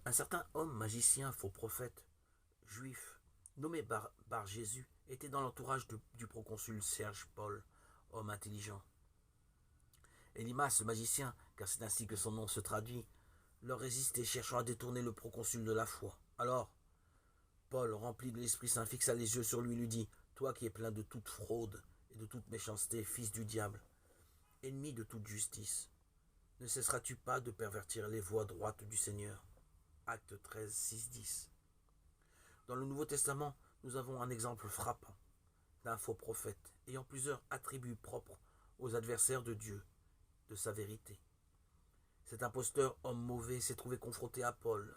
Un certain homme magicien, faux prophète, juif, nommé Bar Jésus, était dans l'entourage du proconsul Serge Paul, homme intelligent. Élimas, le magicien, car c'est ainsi que son nom se traduit, leur résistait, cherchant à détourner le proconsul de la foi. Alors, Paul, rempli de l'Esprit Saint, fixa les yeux sur lui et lui dit « Toi qui es plein de toute fraude et de toute méchanceté, fils du diable, ennemi de toute justice, ne cesseras-tu pas de pervertir les voies droites du Seigneur ?» Acte 13, 6, 10. Dans le Nouveau Testament, nous avons un exemple frappant d'un faux prophète ayant plusieurs attributs propres aux adversaires de Dieu, de sa vérité. Cet imposteur, homme mauvais, s'est trouvé confronté à Paul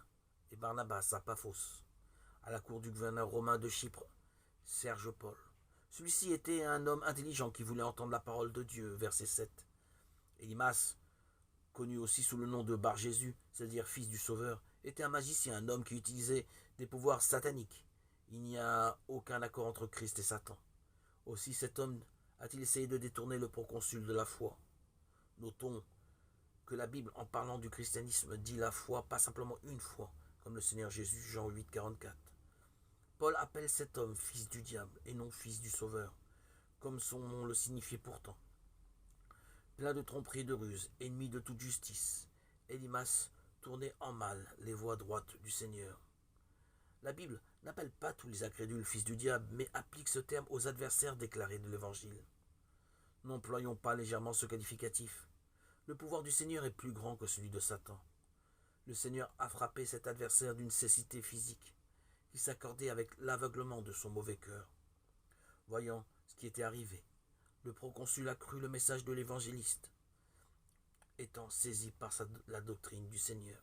et Barnabas à Paphos, à la cour du gouverneur romain de Chypre, Serge Paul. Celui-ci était un homme intelligent qui voulait entendre la parole de Dieu, verset 7. Élimas, connu aussi sous le nom de Bar Jésus, c'est-à-dire fils du Sauveur, était un magicien, un homme qui utilisait des pouvoirs sataniques. Il n'y a aucun accord entre Christ et Satan. Aussi cet homme a-t-il essayé de détourner le proconsul de la foi. Notons que la Bible, en parlant du christianisme, dit la foi pas simplement une fois, comme le Seigneur Jésus, Jean 8, 44. Paul appelle cet homme fils du diable et non fils du Sauveur, comme son nom le signifiait pourtant. Plein de tromperies et de ruses, ennemi de toute justice, Élimas tournait en mal les voies droites du Seigneur. La Bible n'appelle pas tous les incrédules fils du diable, mais applique ce terme aux adversaires déclarés de l'Évangile. N'employons pas légèrement ce qualificatif. Le pouvoir du Seigneur est plus grand que celui de Satan. Le Seigneur a frappé cet adversaire d'une cécité physique qui s'accordait avec l'aveuglement de son mauvais cœur. Voyant ce qui était arrivé, le proconsul a cru le message de l'évangéliste, étant saisi par la doctrine du Seigneur.